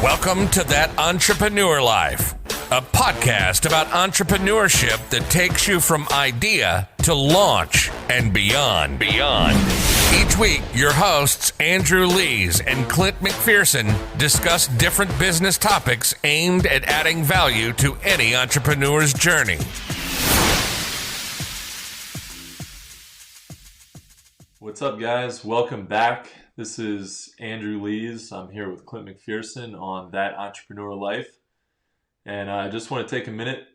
Welcome to That Entrepreneur Life, a podcast about entrepreneurship that takes you from idea to launch and beyond. Each week, your hosts, Andrew Lees and Clint McPherson, discuss different business topics aimed at adding value to any entrepreneur's journey. What's up, guys? Welcome back. This is Andrew Lees. I'm here with Clint McPherson on That Entrepreneur Life. And I just want to take a minute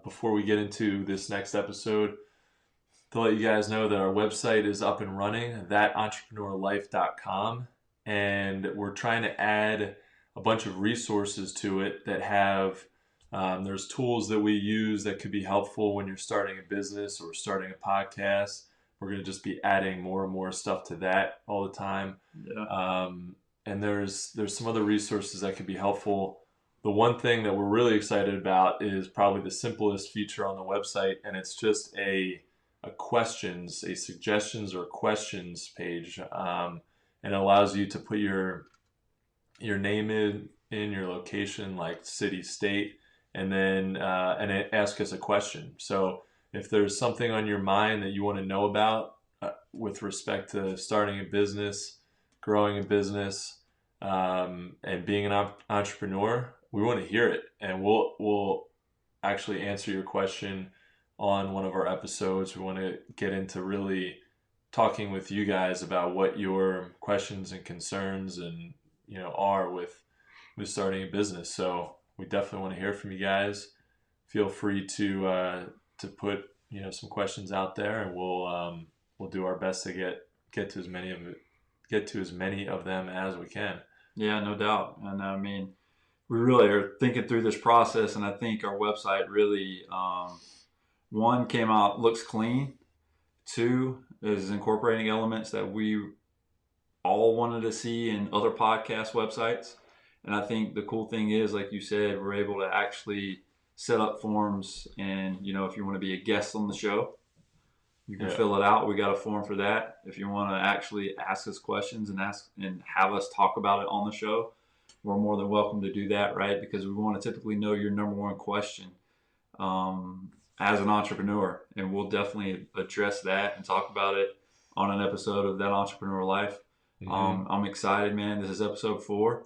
before we get into this next episode to let you guys know that our website is up and running, thatentrepreneurlife.com. And we're trying to add a bunch of resources to it that have, there's tools that we use that could be helpful when you're starting a business or starting a podcast. We're going to just be adding more and more stuff to that all the time. Yeah. And there's some other resources that could be helpful. The one thing that we're really excited about is probably the simplest feature on the website, and it's just a suggestions or questions page. And it allows you to put your name in your location, like city, state, and then and it asks us a question. So if there's something on your mind that you want to know about with respect to starting a business, growing a business, and being an entrepreneur, we want to hear it. And we'll actually answer your question on one of our episodes. We want to get into really talking with you guys about what your questions and concerns and are with starting a business. So we definitely want to hear from you guys. Feel free to put some questions out there, and we'll do our best to get to as many of them as we can. Yeah, no doubt. And I mean, we really are thinking through this process, and I think our website really, one, came out, looks clean. Two, is incorporating elements that we all wanted to see in other podcast websites. And I think the cool thing is, like you said, we're able to actually set up forms, and if you want to be a guest on the show, you can fill it out. We got a form for that. If you want to actually ask us questions and have us talk about it on the show, we're more than welcome to do that, right? Because we want to typically know your number one question as an entrepreneur, and we'll definitely address that and talk about it on an episode of That Entrepreneur Life. Mm-hmm. I'm excited, man. This is episode 4,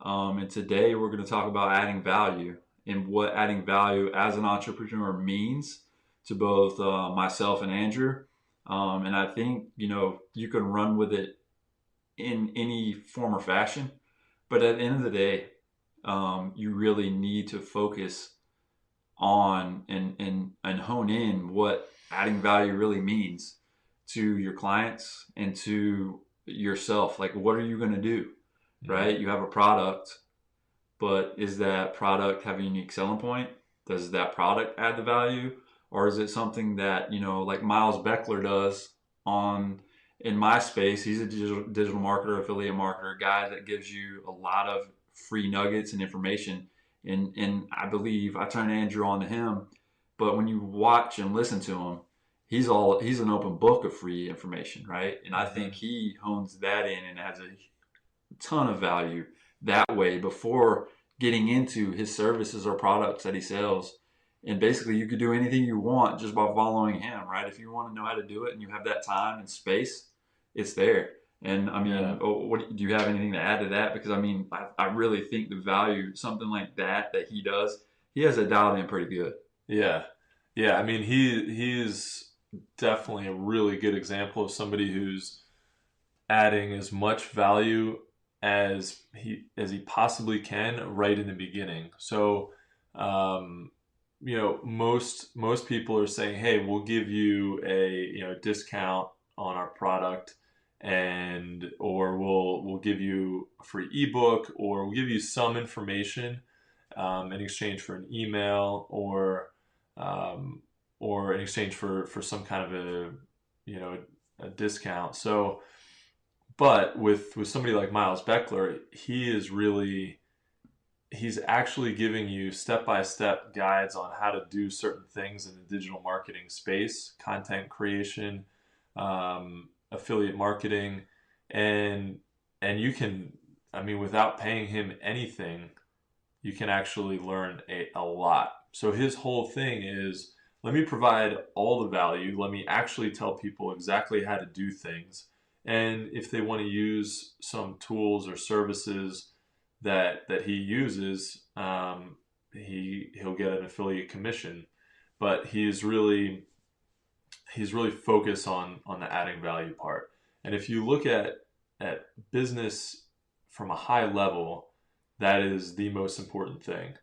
and today we're going to talk about adding value and what adding value as an entrepreneur means to both myself and Andrew. And I think, you can run with it in any form or fashion. But at the end of the day, you really need to focus on and hone in what adding value really means to your clients and to yourself. Like, what are you going to do, right? You have a product. But is that product have a unique selling point? Does that product add the value? Or is it something that, like Miles Beckler does in my space? He's a digital marketer, affiliate marketer, guy that gives you a lot of free nuggets and information. And I believe I turn Andrew on to him. But when you watch and listen to him, he's an open book of free information, right? And I think he hones that in and adds a ton of value that way before getting into his services or products that he sells. And basically you could do anything you want just by following him, right? If you want to know how to do it and you have that time and space, it's there. And I mean, do you have anything to add to that? Because I mean, I really think the value, something like that he does, he has it dialed in pretty good. Yeah. I mean, he's definitely a really good example of somebody who's adding as much value as he possibly can right in the beginning. So, most people are saying, hey, we'll give you a discount on our product, or we'll give you a free ebook, or we'll give you some information in exchange for an email, or in exchange for some kind of a discount. So, but with somebody like Miles Beckler, he's actually giving you step-by-step guides on how to do certain things in the digital marketing space, content creation, affiliate marketing, and you can I mean, without paying him anything, you can actually learn a lot. So his whole thing is, let me provide all the value. Let me actually tell people exactly how to do things. And if they want to use some tools or services that he uses, he'll get an affiliate commission. But he's really focused on the adding value part. And if you look at business from a high level, that is the most important thing,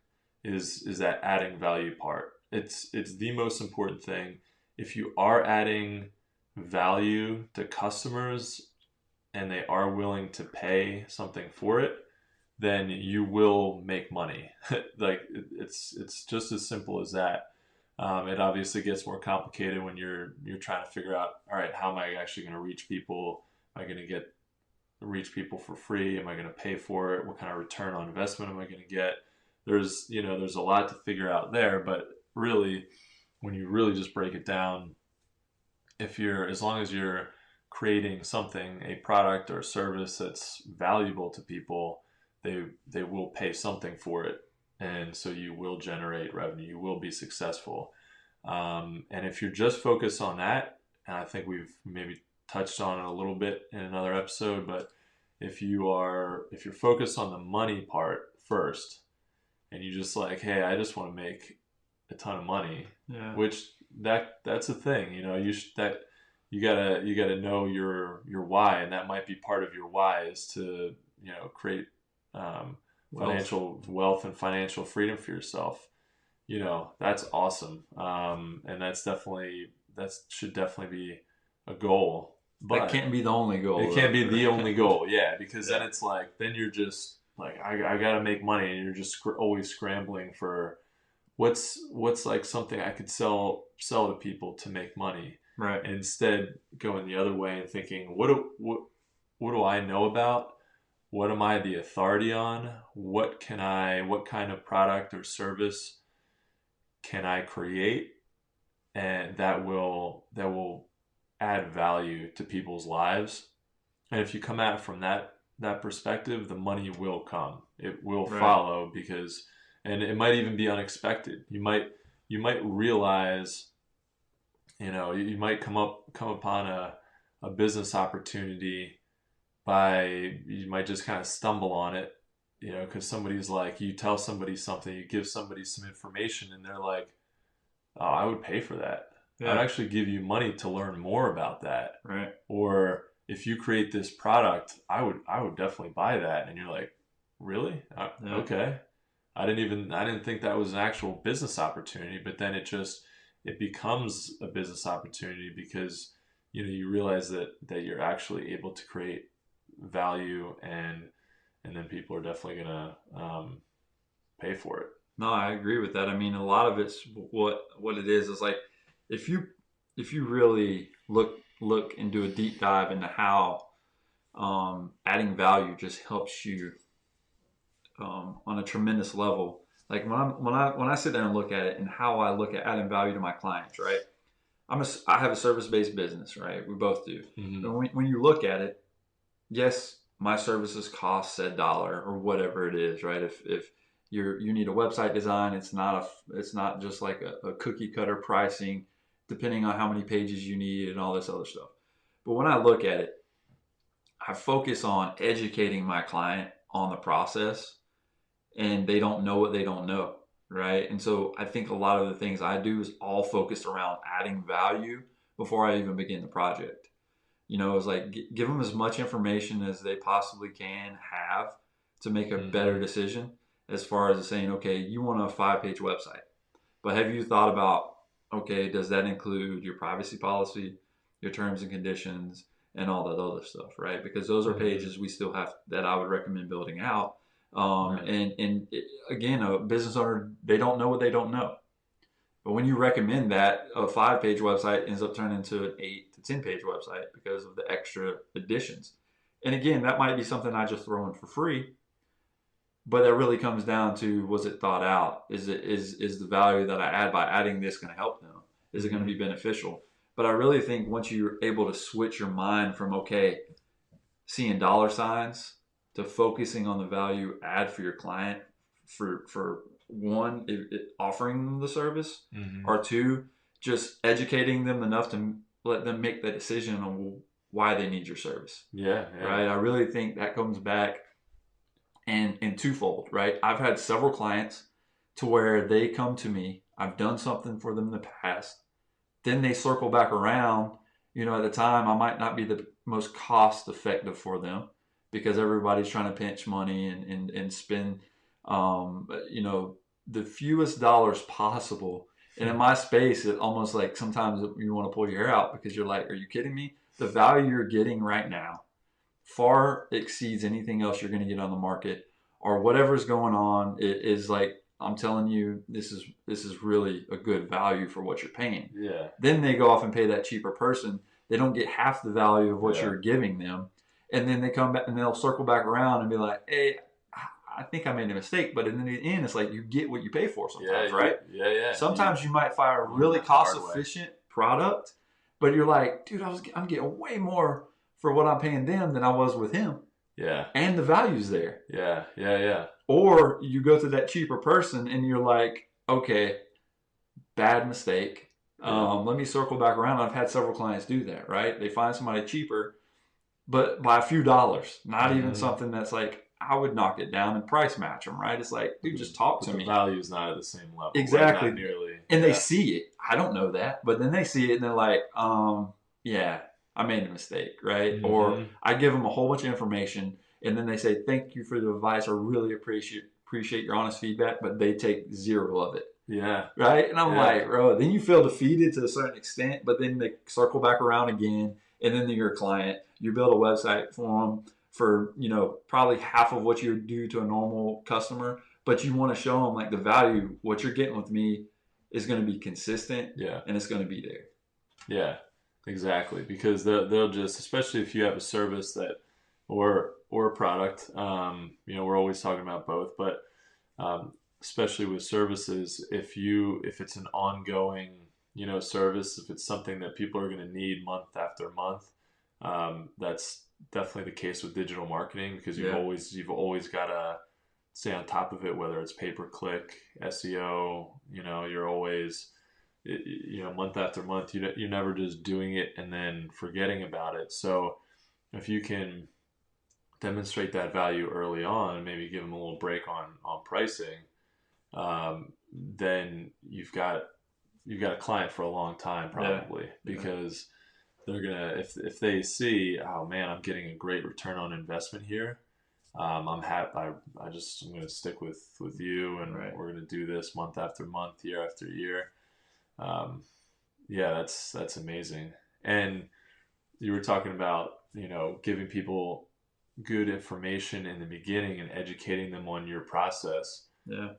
is that adding value part. It's the most important thing. If you are adding value to customers and they are willing to pay something for it, then you will make money. Like it's just as simple as that. It obviously gets more complicated when you're trying to figure out, all right, how am I actually going to reach people? Am I going to reach people for free? Am I going to pay for it? What kind of return on investment am I going to get? There's a lot to figure out there, but really, when you really just break it down, as long as you're creating something, a product or a service that's valuable to people, they will pay something for it. And so you will generate revenue, you will be successful. And if you're just focused on that, and I think we've maybe touched on it a little bit in another episode, but if you're focused on the money part first, and you just like, hey, I just want to make a ton of money, Yeah. which that's a thing, you gotta know your why, and that might be part of your why is to create financial wealth and financial freedom for yourself. That's awesome, and that should definitely be a goal. But that can't be the only goal. It can't be the only goal, yeah, because then it's like, then you're just like, I gotta make money, and you're just always scrambling for what's like something I could sell to people to make money. Right. And instead going the other way and thinking, what do I know about? What am I the authority on? What kind of product or service can I create, and that will add value to people's lives? And if you come at it from that perspective, the money will come. It will follow, and it might even be unexpected. You might realize, you might come upon a business opportunity you might just kind of stumble on it, because somebody's like, you tell somebody something, you give somebody some information, and they're like, oh, I would pay for that. Yeah. I'd actually give you money to learn more about that. Right. Or if you create this product, I would definitely buy that. And you're like, really? Okay. I didn't think that was an actual business opportunity, but then it becomes a business opportunity because, you realize that you're actually able to create value, and then people are definitely going to pay for it. No, I agree with that. I mean, a lot of it's what it is like, if you really look and do a deep dive into how adding value just helps you on a tremendous level. Like when I sit there and look at it, and how I look at adding value to my clients, right? I have a service-based business, right? We both do. Mm-hmm. And when you look at it, yes, my services cost said $1 or whatever it is, right? If you need a website design, it's not just like a cookie cutter pricing, depending on how many pages you need and all this other stuff. But when I look at it, I focus on educating my client on the process, and they don't know what they don't know, right? And so I think a lot of the things I do is all focused around adding value before I even begin the project. It's like, give them as much information as they possibly can have to make a better decision, as far as saying, okay, you want a 5-page website, but have you thought about, okay, does that include your privacy policy, your terms and conditions, and all that other stuff, right? Because those are pages we still have that I would recommend building out. And again, a business owner, they don't know what they don't know. But when you recommend that, a 5-page website ends up turning into an 8 to 10-page website because of the extra additions. And again, that might be something I just throw in for free, but that really comes down to, was it thought out? Is the value that I add by adding this going to help them? Is it going to be beneficial? But I really think once you're able to switch your mind from, okay, seeing dollar signs to focusing on the value add for your client for one, offering them the service, or two, just educating them enough to let them make the decision on why they need your service. Yeah. Right. I really think that comes back in twofold, right? I've had several clients to where they come to me, I've done something for them in the past, then they circle back around. At the time I might not be the most cost effective for them because everybody's trying to pinch money and spend, the fewest dollars possible. And in my space, it almost like sometimes you want to pull your hair out because you're like, are you kidding me? The value you're getting right now far exceeds anything else you're going to get on the market or whatever's going on. It is like, I'm telling you, this is really a good value for what you're paying. Yeah. Then they go off and pay that cheaper person. They don't get half the value of what you're giving them. And then they come back and they'll circle back around and be like, hey, I think I made a mistake. But in the end, it's like you get what you pay for sometimes, right? Yeah. Sometimes you might find a really cost-efficient product, but you're like, dude, I'm getting way more for what I'm paying them than I was with him. Yeah. And the value's there. Yeah. Or you go to that cheaper person and you're like, okay, bad mistake. Let me circle back around. I've had several clients do that, right? They find somebody cheaper, but by a few dollars, not even something that's like, I would knock it down and price match them, right? It's like, dude, just talk to me. The value's not at the same level. Exactly. Like, not nearly. And they see it. I don't know that, but then they see it and they're like, yeah, I made a mistake, right? Or I give them a whole bunch of information and then they say, thank you for the advice. I really appreciate your honest feedback, but they take zero of it. Yeah. Right? And I'm like, bro, then you feel defeated to a certain extent, but then they circle back around again and then you're a client. You build a website for them for, probably half of what you would do to a normal customer, but you want to show them like the value, what you're getting with me is going to be consistent and it's going to be there. Yeah, exactly. Because they'll just, especially if you have a service that, or a product, we're always talking about both, but, especially with services, if it's an ongoing, service, if it's something that people are going to need month after month, that's definitely the case with digital marketing because you've always got to stay on top of it, whether it's pay-per-click, SEO, you're always, month after month, you're never just doing it and then forgetting about it. So if you can demonstrate that value early on, maybe give them a little break on pricing, then you've got a client for a long time probably because they're gonna if they see, oh man, I'm getting a great return on investment here, I'm happy. I'm gonna stick with you and we're gonna do this month after month, year after year. That's amazing. And you were talking about giving people good information in the beginning and educating them on your process. Yeah.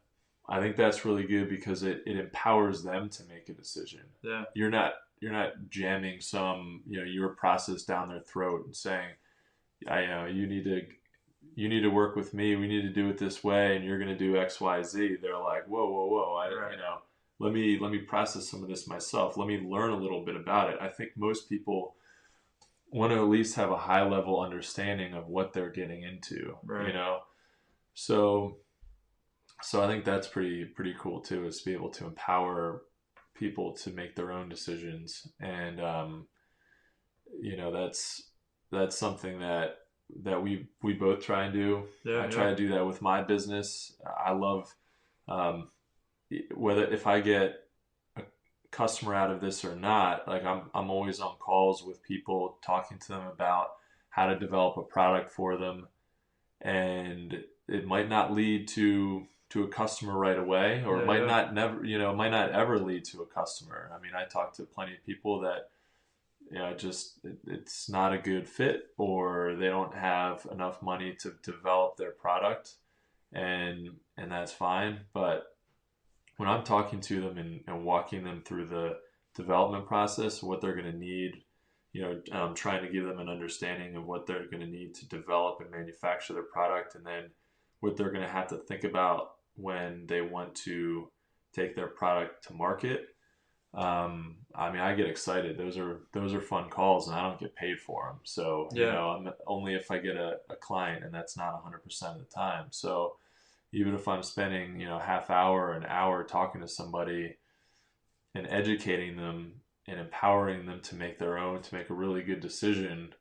I think that's really good because it empowers them to make a decision. Yeah. You're not jamming some, your process down their throat and saying, you need to work with me. We need to do it this way. And you're going to do X, Y, Z. They're like, whoa. Let me process some of this myself. Let me learn a little bit about it. I think most people want to at least have a high level understanding of what they're getting into, So I think that's pretty cool too, is to be able to empower people to make their own decisions. And, that's something that we both try and do. I try to do that with my business. I love, if I get a customer out of this or not, like I'm always on calls with people talking to them about how to develop a product for them. And it might not lead to a customer right away, or it might not ever lead to a customer. I mean, I talk to plenty of people that, it's not a good fit, or they don't have enough money to develop their product, and that's fine. But when I'm talking to them and walking them through the development process, what they're going to need, I'm trying to give them an understanding of what they're going to need to develop and manufacture their product, and then what they're going to have to think about when they want to take their product to market. I mean, I get excited. Those are fun calls, and I don't get paid for them. So, you Yeah. know, I'm only if I get a client, and that's not 100% of the time. So, even if I'm spending, you know, half hour, an hour talking to somebody and educating them and empowering them to make to make a really good decision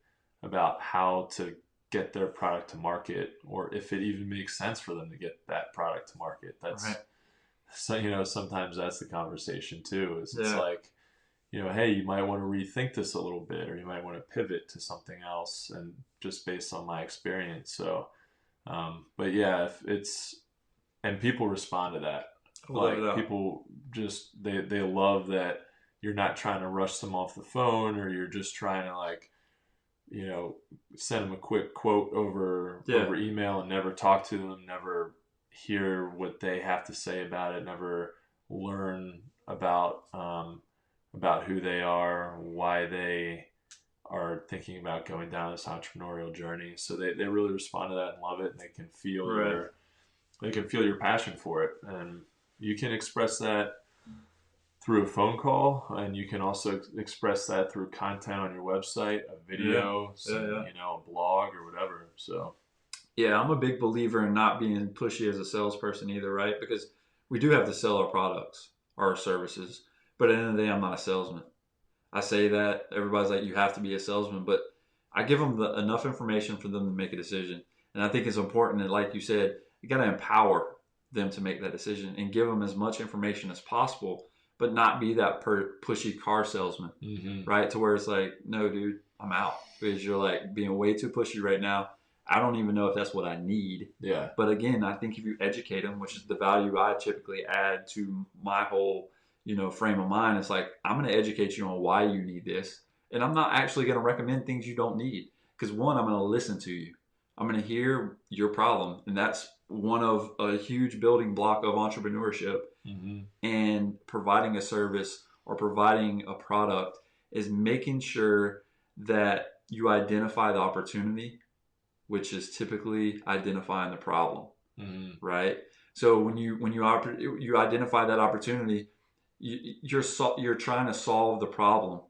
about how to get their product to market, or if it even makes sense for them to get that product to market. That's Right. so, you know, sometimes that's the conversation too, is it's Yeah. like, you know, hey, you might want to rethink this a little bit, or you might want to pivot to something else, and just based on my experience. So, but yeah, if it's, and people respond to that. Without a Like, doubt. people just, they love that you're not trying to rush them off the phone, or you're just trying to, like, you know, send them a quick quote Yeah. over email and never talk to them, never hear what they have to say about it, never learn about who they are, why they are thinking about going down this entrepreneurial journey. So they really respond to that and love it, and Right. they can feel your passion for it. And you can express that through a phone call, and you can also express that through content on your website, a Yeah. video, Yeah. some, Yeah. you know, a blog or whatever. So Yeah, I'm a big believer in not being pushy as a salesperson either, right? Because we do have to sell our products, our services, but at the end of the day, I'm not a salesman. I say that everybody's like, you have to be a salesman, but I give them enough information for them to make a decision. And I think it's important that, like you said, you got to empower them to make that decision and give them as much information as possible, but not be that pushy car salesman, mm-hmm. right? To where it's like, no, dude, I'm out because you're like being way too pushy right now. I don't even know if that's what I need. Yeah. But again, I think if you educate them, which is the value I typically add to my whole, frame of mind, it's like, I'm going to educate you on why you need this. And I'm not actually going to recommend things you don't need. Because one, I'm going to listen to you. I'm going to hear your problem. And that's one of a huge building block of entrepreneurship. Mm-hmm. And providing a service or providing a product is making sure that you identify the opportunity, which is typically identifying the problem, Mm-hmm. right? So when you identify that opportunity, you're trying to solve the problem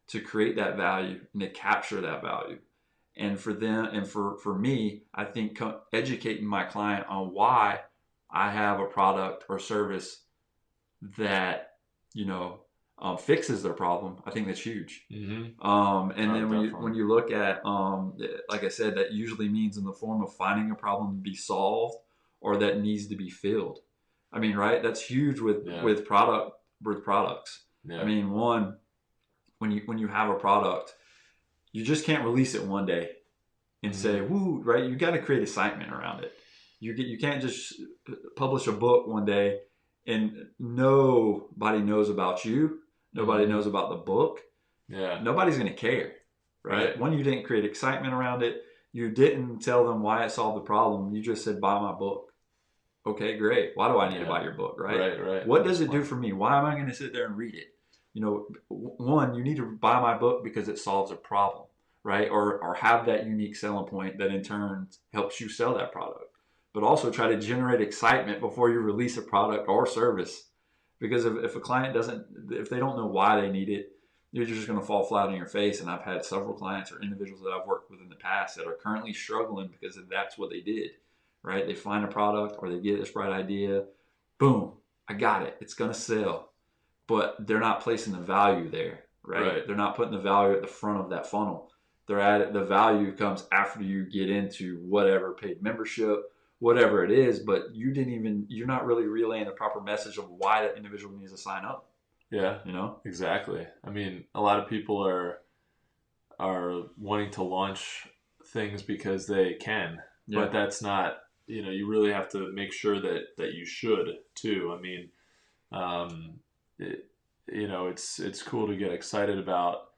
to create that value and to capture that value. And for them and for me, I think educating my client on why I have a product or service that fixes their problem, I think that's huge. Mm-hmm. And Oh, then definitely. when you look at like I said, that usually means in the form of finding a problem to be solved or that needs to be filled. I mean, right? That's huge with Yeah. with products. Yeah. I mean, one, when you have a product, you just can't release it one day and say, "Woo!" Right? You got to create excitement around it. You can't just publish a book one day and nobody knows about you. Nobody knows about the book. Yeah. Nobody's going to care, right? One, you didn't create excitement around it. You didn't tell them why it solved the problem. You just said, buy my book. Okay, great. Why do I need to buy your book, right? Right. What does it do for me? Why am I going to sit there and read it? One, you need to buy my book because it solves a problem, right? Or have that unique selling point that in turn helps you sell that product. But also try to generate excitement before you release a product or service. Because if a client if they don't know why they need it, you're just going to fall flat on your face. And I've had several clients or individuals that I've worked with in the past that are currently struggling because that's what they did, right? They find a product or they get this bright idea. Boom, I got it. It's going to sell. But they're not placing the value there, right? They're not putting the value at the front of that funnel. The value comes after you get into whatever paid membership, whatever it is, but you're not really relaying the proper message of why that individual needs to sign up. Yeah. You Exactly. I mean, a lot of people are wanting to launch things because they can, but that's not, you really have to make sure that you should too. I mean, it's cool to get excited about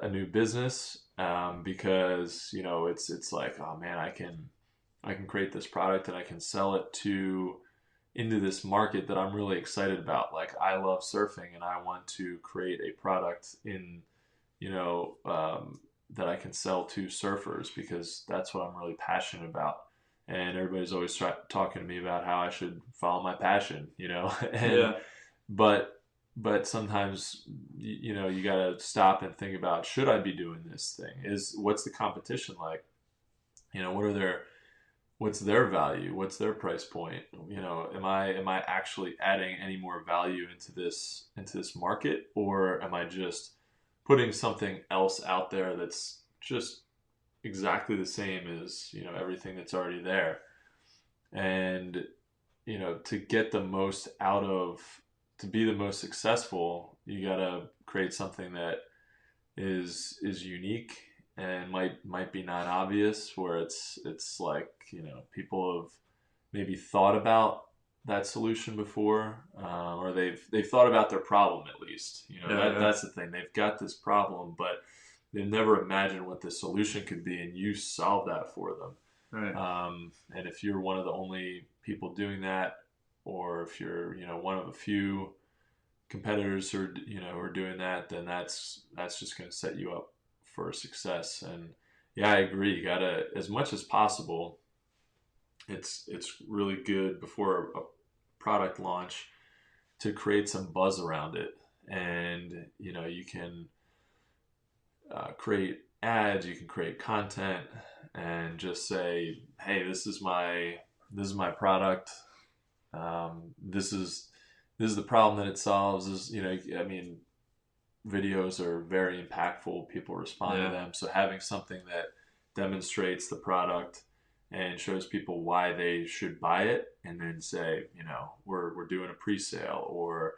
a new business, because, it's like, oh man, I can create this product and I can sell it into this market that I'm really excited about. Like, I love surfing and I want to create a product that I can sell to surfers because that's what I'm really passionate about. And everybody's always talking to me about how I should follow my passion, and, Yeah. but but sometimes, you got to stop and think about, should I be doing this thing? What's the competition like? What's their value? What's their price point? Am I actually adding any more value into this market, or am I just putting something else out there that's just exactly the same as, everything that's already there? And, to get the most to be the most successful, you got to create something that is unique and might be not obvious, where it's like, people have maybe thought about that solution before, or they've thought about their problem, at least. That's the thing. They've got this problem, but they've never imagined what the solution could be, and you solve that for them. Right. And if you're one of the only people doing that, or if you're, one of a few competitors who are doing that, then that's just going to set you up for success. And yeah, I agree. You gotta, as much as possible, it's really good before a product launch to create some buzz around it. And you can create ads, you can create content, and just say, hey, this is my product. This is the problem that it solves. Videos are very impactful. People respond to them. So having something that demonstrates the product and shows people why they should buy it, and then say, we're doing a pre-sale, or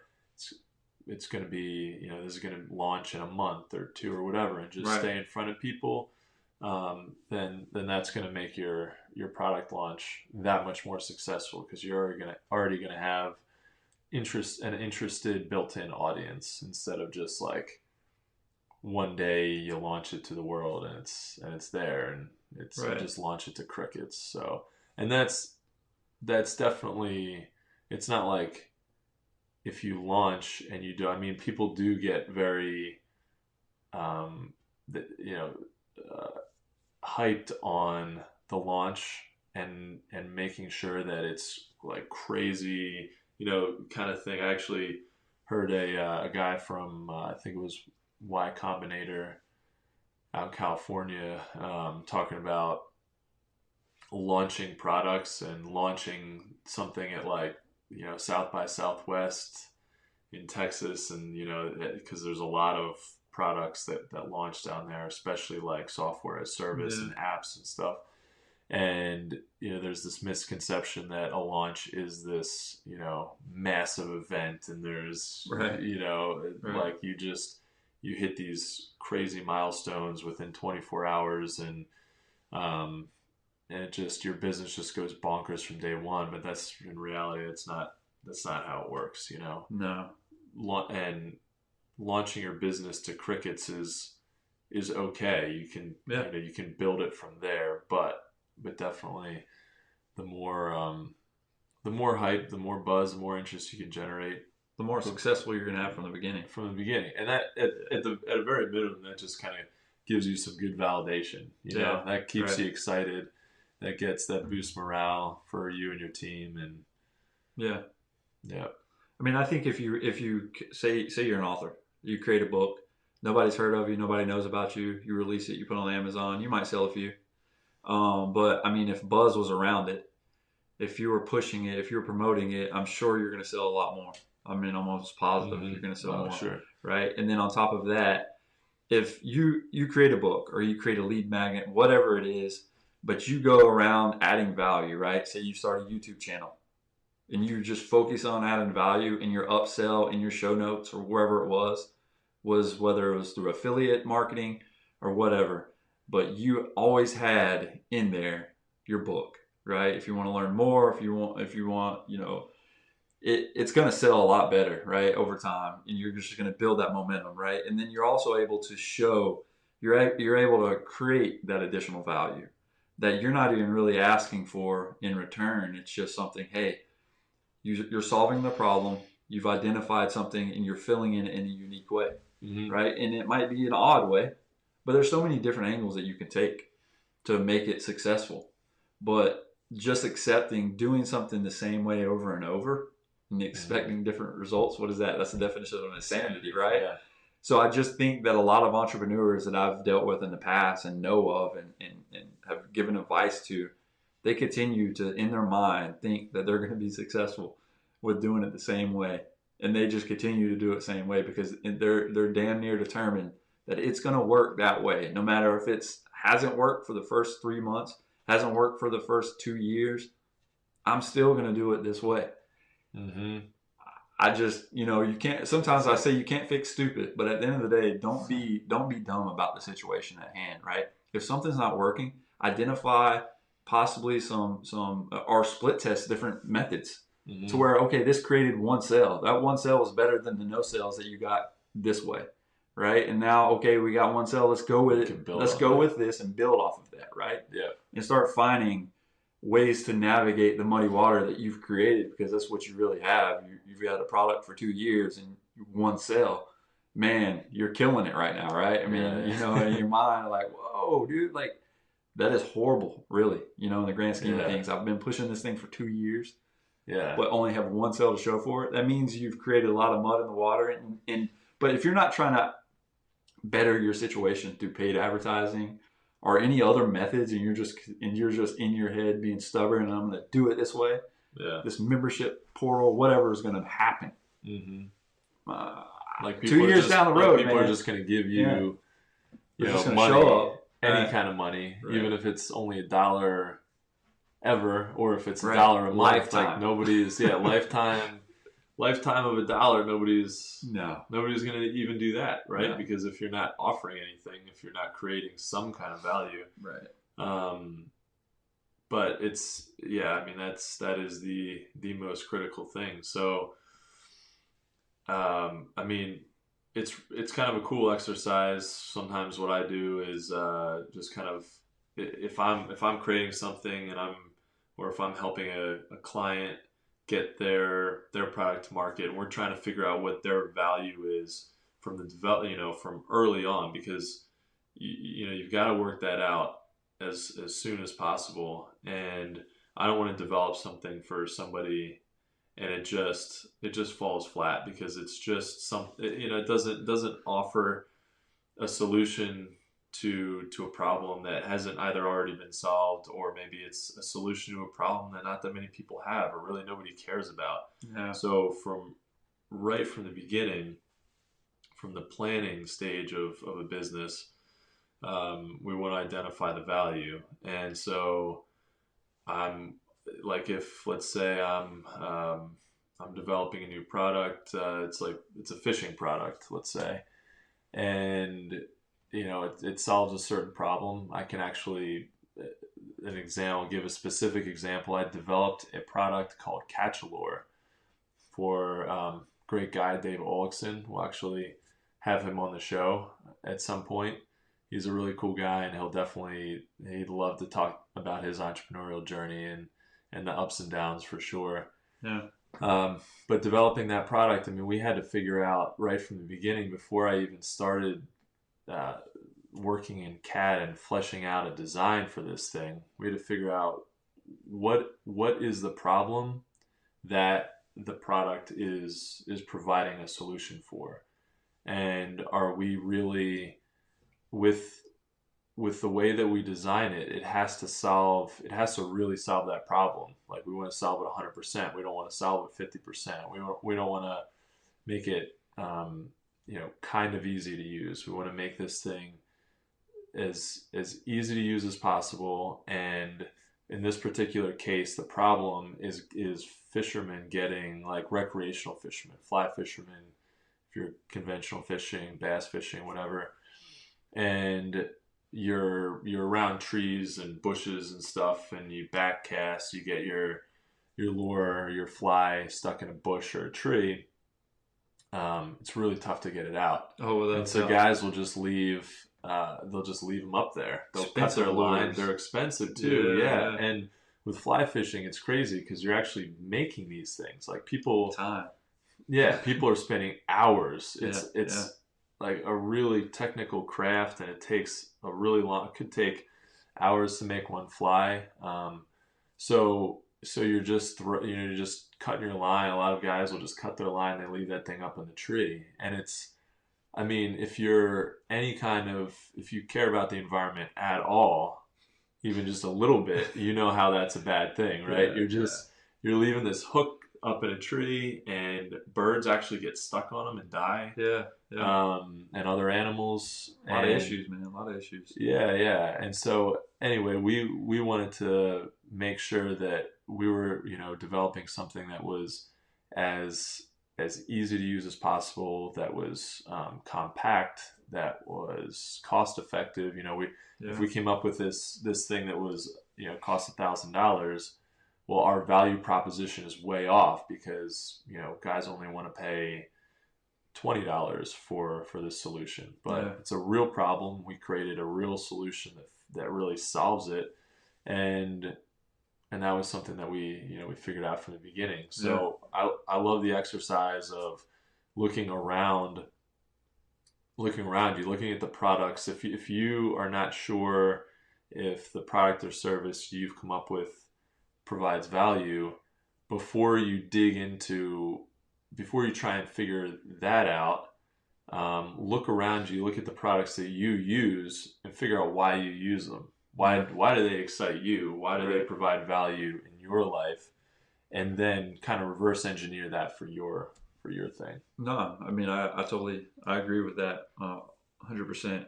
it's going to be, this is going to launch in a month or two or whatever, and just stay in front of people, then that's going to make your product launch that much more successful, because you're already going to have an interested built-in audience, instead of just like one day you launch it to the world and it's there, and you just launch it to crickets. So, and that's definitely, it's not like if you launch and you do, people do get very hyped on the launch, and making sure that it's like crazy, kind of thing. I actually heard a guy from, I think it was Y Combinator out in California, talking about launching products and launching something at, like, South by Southwest in Texas, and because there's a lot of products that launch down there, especially like software as service and apps and stuff. And there's this misconception that a launch is this massive event, and there's like you hit these crazy milestones within 24 hours, and it just, your business just goes bonkers from day one. But that's, in reality, that's not how it works. No. And launching your business to crickets is okay. You can you can build it from there, but definitely the more hype, the more buzz, the more interest you can generate, the more successful you're going to have from the beginning. And that at a very minimum, that just kind of gives you some good validation. That keeps you excited. That boosts morale for you and your team. And yeah. I think if you say you're an author, you create a book, nobody's heard of you, nobody knows about you, you release it, you put it on Amazon, you might sell a few. But if buzz was around it, if you were pushing it, if you were promoting it, I'm sure you're going to sell a lot more. I'm almost positive you're going to sell more. Sure. Right. And then on top of that, if you create a book, or you create a lead magnet, whatever it is, but you go around adding value, right? Say you start a YouTube channel and you just focus on adding value, and your upsell in your show notes, or wherever it was whether it was through affiliate marketing or whatever, but you always had in there your book, right? If you want to learn more, if you want, it's going to sell a lot better, right, over time, and you're just going to build that momentum, right? And then you're also able to show, you're able to create that additional value that you're not even really asking for in return. It's just something, hey, you're solving the problem, you've identified something, and you're filling in a unique way, right? And it might be an odd way, but there's so many different angles that you can take to make it successful. But just accepting doing something the same way over and over and expecting different results. What is that? That's the definition of insanity, right? Yeah. So I just think that a lot of entrepreneurs that I've dealt with in the past and know of and have given advice to, they continue to, in their mind, think that they're going to be successful with doing it the same way. And they just continue to do it the same way because they're damn near determined that it's going to work that way. No matter if it hasn't worked for the first 3 months, hasn't worked for the first 2 years, I'm still going to do it this way. Mm-hmm. I just, you can't, sometimes I say you can't fix stupid, but at the end of the day, don't be dumb about the situation at hand, right? If something's not working, identify possibly some or split test different methods to where, okay, this created one sale. That one sale is better than the no sales that you got this way, right? And now, okay, we got one sale. Let's go with it. Let's go with this and build off of that, right? Yeah. And start finding ways to navigate the muddy water that you've created, because that's what you really have. You've got a product for 2 years and one sale. Man, you're killing it right now, right? I mean, in your mind, like, whoa, dude, like that is horrible, really, in the grand scheme of things. I've been pushing this thing for 2 years, but only have one sale to show for it. That means you've created a lot of mud in the water. But if you're not trying to better your situation through paid advertising or any other methods, and you're just in your head being stubborn, and I'm going to do it this way, this membership portal, whatever is going to happen. Mm-hmm. Like 2 years down the road, people are just going to give you, money, show up, any kind of money, even if it's only $1 ever, or if it's $1 a month. Lifetime. Like nobody's lifetime of $1. Nobody's going to even do that, right? Yeah. Because if you're not offering anything, if you're not creating some kind of value, right? But it's that is the most critical thing. So, it's kind of a cool exercise. Sometimes what I do is just kind of, if I'm creating something or if I'm helping a client get their product to market, and we're trying to figure out what their value is from from early on, because you've got to work that out as soon as possible. And I don't want to develop something for somebody and it just falls flat because it's just it doesn't offer a solution to a problem that hasn't either already been solved, or maybe it's a solution to a problem that not that many people have, or really nobody cares about. Yeah. So right from the beginning, from the planning stage of a business, we want to identify the value. And so if let's say I'm developing a new product, it's a fishing product, let's say, and it solves a certain problem. I can actually give a specific example. I developed a product called Catch-A-Lure for great guy Dave Olekson. We'll actually have him on the show at some point. He's a really cool guy, and he'd love to talk about his entrepreneurial journey and the ups and downs for sure. Yeah. But developing that product, we had to figure out right from the beginning, before I even started working in CAD and fleshing out a design for this thing, we had to figure out what is the problem that the product is providing a solution for, and are we really, with the way that we design it, it has to really solve that problem. Like, we want to solve it 100%. We don't want to solve it 50%. We don't want to make it kind of easy to use. We want to make this thing as easy to use as possible. And in this particular case, the problem is fishermen getting, like recreational fishermen, fly fishermen, if you're conventional fishing, bass fishing, whatever, and you're around trees and bushes and stuff, and you back cast, you get your lure or your fly stuck in a bush or a tree. It's really tough to get it out. And so guys will just leave. They'll just leave them up there. They'll cut their line. They're expensive too. Yeah. And with fly fishing, it's crazy because you're actually making these things. Like, people are spending hours. It's like a really technical craft, and it takes it could take hours to make one fly. So so you're just you're just cutting your line. A lot of guys will just cut their line, they leave that thing up in the tree, and it's, I mean, if you're if you care about the environment at all, even just a little bit, you know how that's a bad thing, right? You're leaving this hook up in a tree, and birds actually get stuck on them and die. And other animals. A lot of issues, man. A lot of issues. Yeah. And so anyway, we wanted to make sure that we were, developing something that was as easy to use as possible, that was compact, that was cost effective. If we came up with this thing that was, cost $1,000, well, our value proposition is way off because, guys only want to pay $20 for this solution, but it's a real problem. We created a real solution that really solves it, and that was something that we figured out from the beginning. So I love the exercise of looking around you, looking at the products. If you are not sure if the product or service you've come up with provides value, before you try and figure that out, look around you, look at the products that you use, and figure out why you use them. Why do they excite you? Why do they provide value in your life? And then kind of reverse engineer that for your thing. No, I mean, I agree with that 100%.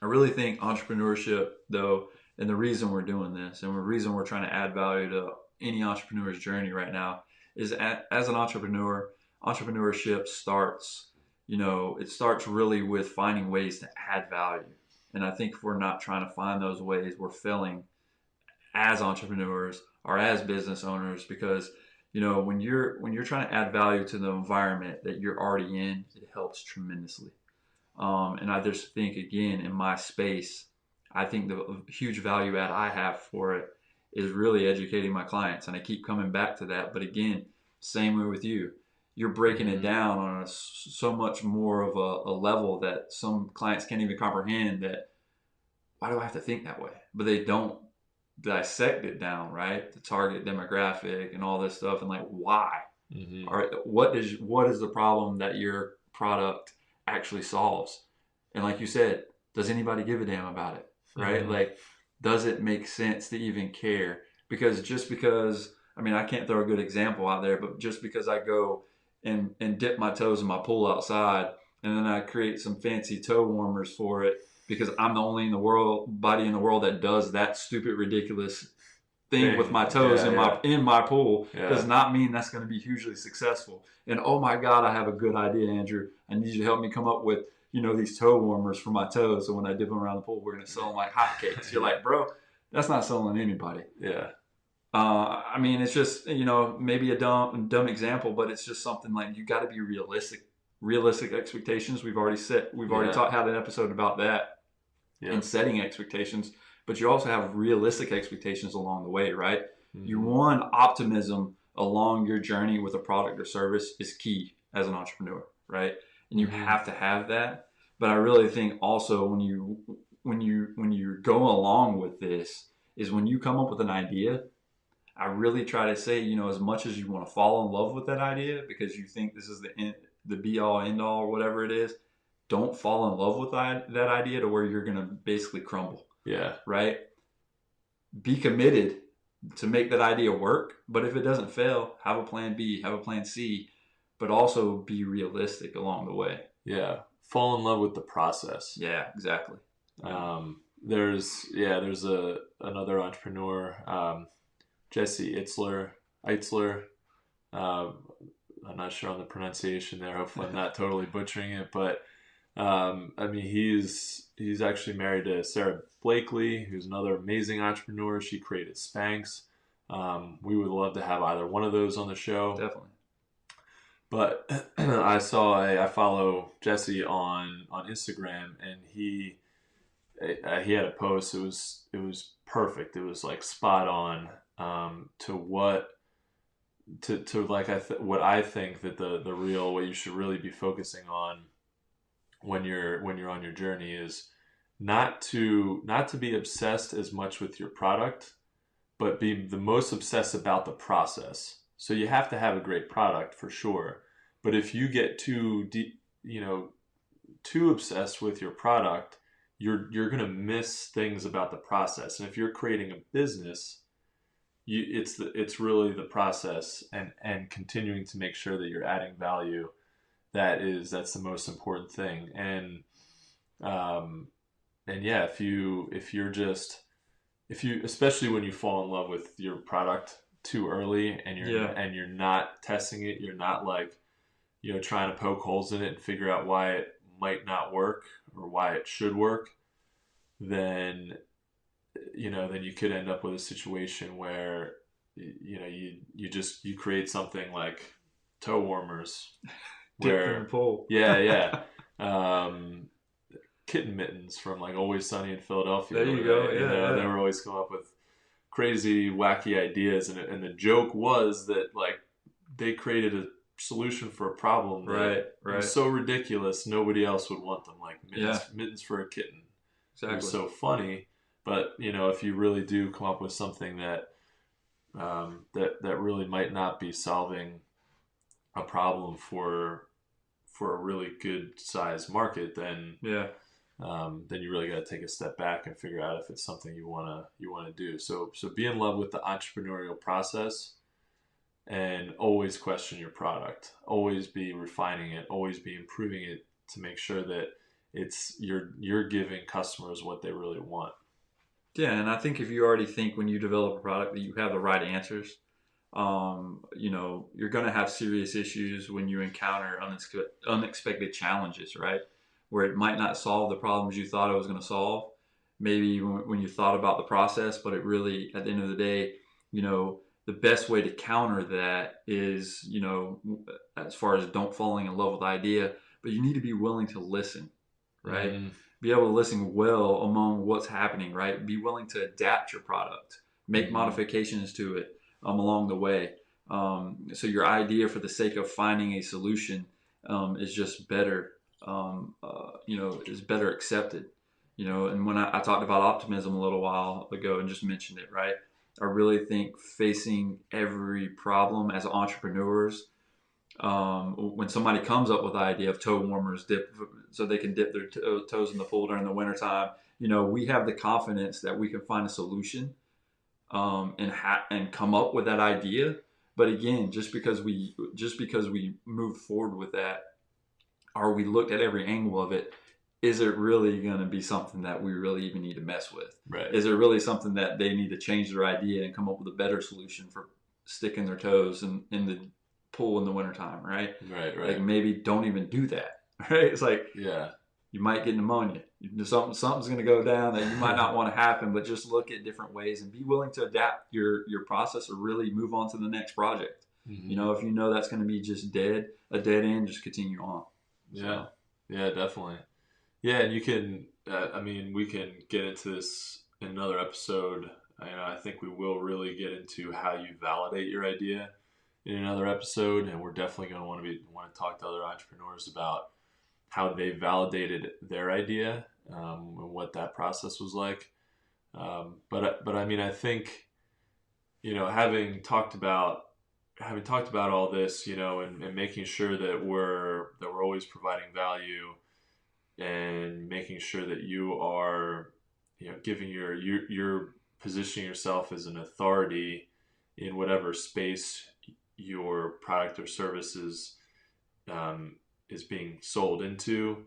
I really think entrepreneurship, though, and the reason we're doing this and the reason we're trying to add value to any entrepreneur's journey right now is as an entrepreneur, entrepreneurship starts, it starts really with finding ways to add value. And I think if we're not trying to find those ways, we're failing as entrepreneurs or as business owners, because, when you're trying to add value to the environment that you're already in, it helps tremendously. And I just think, again, in my space, I think the huge value add I have for it is really educating my clients. And I keep coming back to that. But again, same way with you. You're breaking it down on so much more of a level that some clients can't even comprehend. That, why do I have to think that way? But they don't dissect it down, right? The target demographic and all this stuff, and why? All right, what is the problem that your product actually solves? And like you said, does anybody give a damn about it, right? Does it make sense to even care? Because I can't throw a good example out there, but just because I go and dip my toes in my pool outside, and then I create some fancy toe warmers for it because I'm the only body in the world that does that stupid, ridiculous thing with my toes in my pool, does not mean that's going to be hugely successful. And oh my God, I have a good idea, Andrew. I need you to help me come up with, these toe warmers for my toes. So when I dip them around the pool, we're going to sell them like hotcakes. You're like, bro, that's not selling anybody. Yeah. It's just, maybe a dumb example, but it's just something you got to be realistic expectations. We've already had an episode about that and setting expectations, but you also have realistic expectations along the way, right? You want optimism along your journey with a product or service is key as an entrepreneur, right? And you have to have that. But I really think also when you go along with this is when you come up with an idea, I really try to say, as much as you want to fall in love with that idea because you think this is the be all end all or whatever it is, don't fall in love with that idea to where you're going to basically crumble. Yeah. Right? Be committed to make that idea work. But if it doesn't fail, have a plan B, have a plan C, but also be realistic along the way. Yeah. Fall in love with the process. Yeah, exactly. There's another entrepreneur, Jesse Itzler. I'm not sure on the pronunciation there. Hopefully I'm not totally butchering it, but he's actually married to Sarah Blakely, who's another amazing entrepreneur. She created Spanx. We would love to have either one of those on the show. Definitely. But I follow Jesse on Instagram, and he had a post. It was perfect. It was spot on to what I think that the real, what you should really be focusing on when you're on your journey is not to be obsessed as much with your product, but be the most obsessed about the process. So you have to have a great product for sure. But if you get too deep, too obsessed with your product, you're going to miss things about the process. And if you're creating a business, it's really the process and continuing to make sure that you're adding value. That's the most important thing. And yeah, if you especially when you fall in love with your product too early and you're not testing it, you're not like, trying to poke holes in it and figure out why it might not work or why it should work, then you could end up with a situation where you create something like toe warmers Dip in the pool. Kitten mittens from like Always Sunny in Philadelphia. There you go. Yeah, They were always coming up with crazy, wacky ideas, and the joke was that like they created a solution for a problem that was so ridiculous nobody else would want them, like mittens for a kitten. Exactly. It was so funny, but if you really do come up with something that really might not be solving a problem for a really good sized market, then you really got to take a step back and figure out if it's something you want to do. So be in love with the entrepreneurial process and always question your product. Always be refining it. Always be improving it to make sure that you're giving customers what they really want. Yeah, and I think if you already think when you develop a product that you have the right answers, you're going to have serious issues when you encounter unexpected challenges, right? Where it might not solve the problems you thought it was going to solve. Maybe when you thought about the process, but it really, at the end of the day, the best way to counter that is, as far as don't falling in love with the idea, but you need to be willing to listen, right? Mm-hmm. Be able to listen well among what's happening, right? Be willing to adapt your product, make modifications to it along the way. So your idea for the sake of finding a solution is just better, is better accepted. And when I talked about optimism a little while ago and just mentioned it, right? I really think facing every problem as entrepreneurs, when somebody comes up with the idea of toe warmers so they can dip their toes in the pool during the wintertime, we have the confidence that we can find a solution and come up with that idea. But again, just because we move forward with that, or we looked at every angle of it, is it really going to be something that we really even need to mess with? Right. Is it really something that they need to change their idea and come up with a better solution for sticking their toes in the pool in the wintertime, right? Right. Like maybe don't even do that, right? It's like, you might get pneumonia. Something's going to go down that you might not want to happen, but just look at different ways and be willing to adapt your process or really move on to the next project. Mm-hmm. If you know that's going to be just a dead end, just continue on. Yeah. Yeah, definitely. Yeah. And you can, we can get into this in another episode. I think we will really get into how you validate your idea in another episode. And we're definitely going to want to talk to other entrepreneurs about how they validated their idea and what that process was like. But I think, having talked about all this, and making sure that we're always providing value and making sure that you are, giving you're positioning yourself as an authority in whatever space your product or services is being sold into.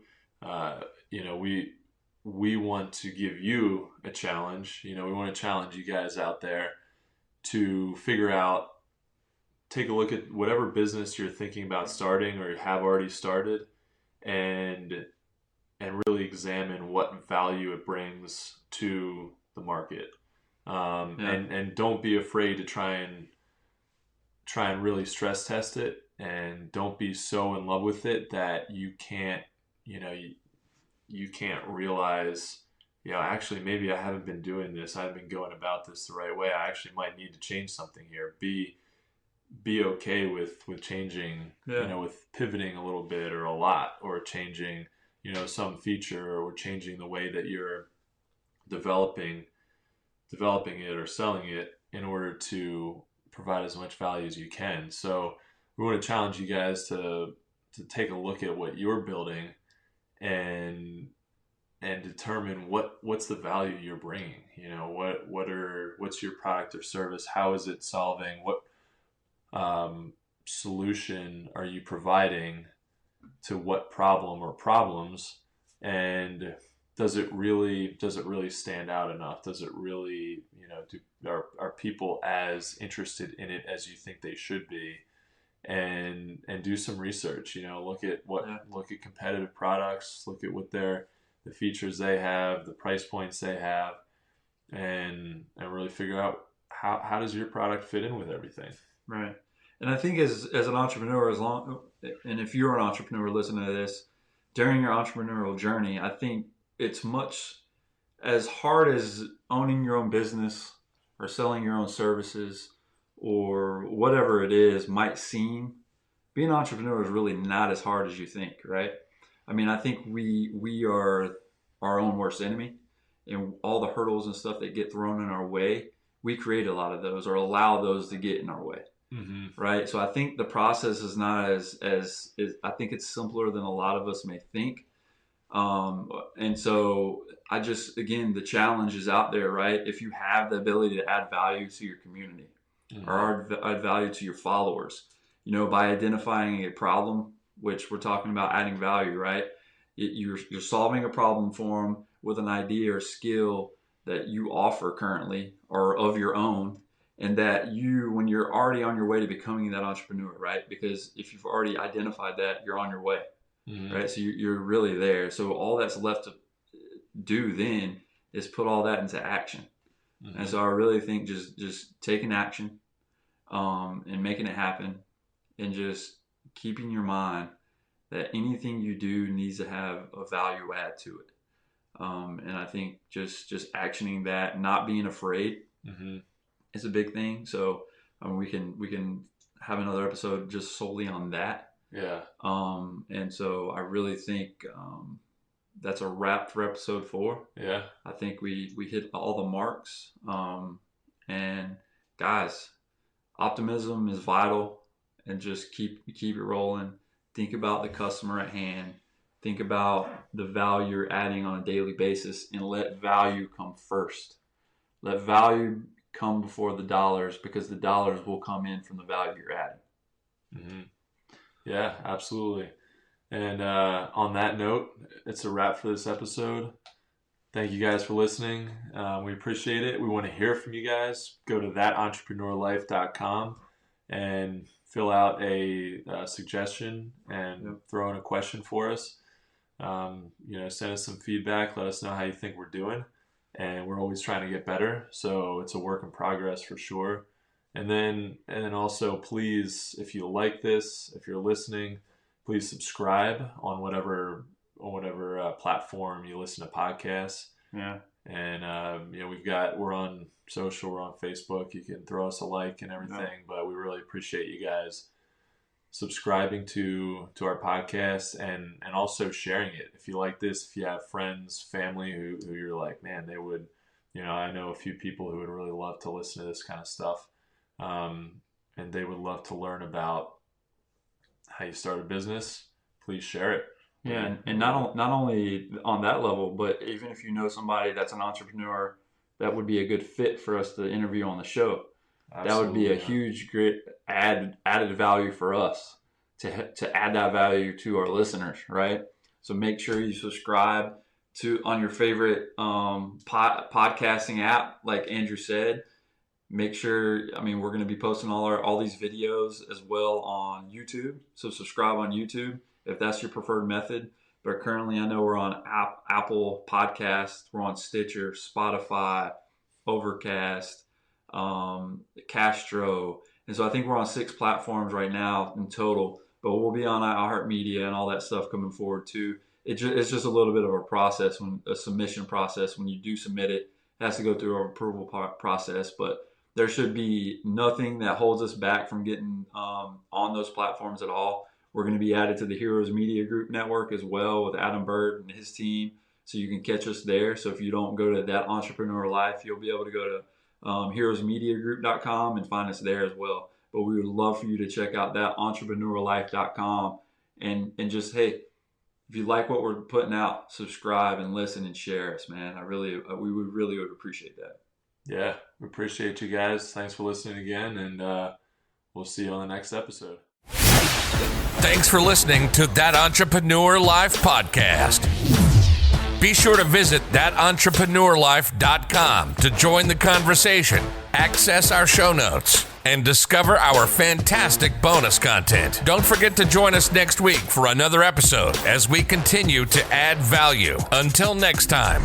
We want to give you a challenge. We want to challenge you guys out there to take a look at whatever business you're thinking about starting or have already started, and really examine what value it brings to the market. And don't be afraid to try and really stress test it. And don't be so in love with it that you can't realize, actually, maybe I haven't been doing this. I've been going about this the right way. I actually might need to change something here. Be okay with changing, with pivoting a little bit or a lot, or changing, some feature, or changing the way that you're developing it or selling it. in order to provide as much value as you can. So we want to challenge you guys to take a look at what you're building and determine what's the value you're bringing. You know, what's your product or service? How is it solving? What solution are you providing to what problem or problems? And does it really stand out enough? Does it really, you know, are people as interested in it as you think they should be? And do some research, you know, look at competitive products, look at what the features they have, the price points they have, and really figure out how does your product fit in with everything. Right. And I think as an entrepreneur, and if you're an entrepreneur listening to this, during your entrepreneurial journey, I think it's much as hard as owning your own business or selling your own services or whatever it is might seem. Being an entrepreneur is really not as hard as you think, right? I mean, I think we are our own worst enemy, and all the hurdles and stuff that get thrown in our way, we create a lot of those or allow those to get in our way. Mm-hmm. Right. So I think the process is not as I think it's simpler than a lot of us may think. And so again, the challenge is out there, right? If you have the ability to add value to your community, mm-hmm. or add value to your followers, you know, by identifying a problem, which we're talking about adding value, right? You're solving a problem for them with an idea or skill that you offer currently or of your own. And that when you're already on your way to becoming that entrepreneur, right? Because if you've already identified that, you're on your way, mm-hmm. right? So you're really there. So all that's left to do then is put all that into action. Mm-hmm. And so I really think just taking action and making it happen and just keeping your mind that anything you do needs to have a value add to it. And I think just actioning that, not being afraid, mm-hmm. is a big thing. So we can have another episode just solely on that. Yeah. And so I really think that's a wrap for episode 4. Yeah. I think we hit all the marks. And guys, optimism is vital, and just keep it rolling. Think about the customer at hand. Think about the value you're adding on a daily basis, and let value come first. Let value come before the dollars, because the dollars will come in from the value you're adding. Mm-hmm. Yeah, absolutely. And on that note, it's a wrap for this episode. Thank you guys for listening. We appreciate it. We want to hear from you guys. Go to thatentrepreneurlife.com and fill out a suggestion and throw in a question for us. You know, send us some feedback. Let us know how you think we're doing. And we're always trying to get better. So it's a work in progress for sure. And then also, please, if you like this, if you're listening, please subscribe on whatever platform you listen to podcasts. Yeah. And, you know, we're on social, we're on Facebook. You can throw us a like and everything, but we really appreciate you guys subscribing to our podcast and also sharing it. If you like this, if you have friends, family who you're like, man, they would, you know, I know a few people who would really love to listen to this kind of stuff. And they would love to learn about how you start a business. Please share it. Yeah. And not only on that level, but even if you know somebody that's an entrepreneur, that would be a good fit for us to interview on the show. Absolutely, that would be a huge, great added value for us to add that value to our listeners, right? So make sure you subscribe on your favorite podcasting app, like Andrew said. Make sure, we're going to be posting all these videos as well on YouTube. So subscribe on YouTube if that's your preferred method. But currently, I know we're on Apple Podcasts, we're on Stitcher, Spotify, Overcast, Castro, and so I think we're on 6 platforms right now in total, but we'll be on iHeartMedia and all that stuff coming forward too. It's just a little bit of a submission process. When you do submit it, it has to go through our approval process, but there should be nothing that holds us back from getting on those platforms at all. We're going to be added to the Heroes Media Group network as well with Adam Bird and his team, so you can catch us there. So if you don't go to That Entrepreneur Life, you'll be able to go to heroesmediagroup.com, and find us there as well. But we would love for you to check out that entrepreneurlife.com and just, hey, if you like what we're putting out, subscribe and listen and share us, man. We would really appreciate that. Yeah, we appreciate you guys. Thanks for listening again, and we'll see you on the next episode. Thanks for listening to That Entrepreneur Life podcast. Be sure to visit thatentrepreneurlife.com to join the conversation, access our show notes, and discover our fantastic bonus content. Don't forget to join us next week for another episode as we continue to add value. Until next time.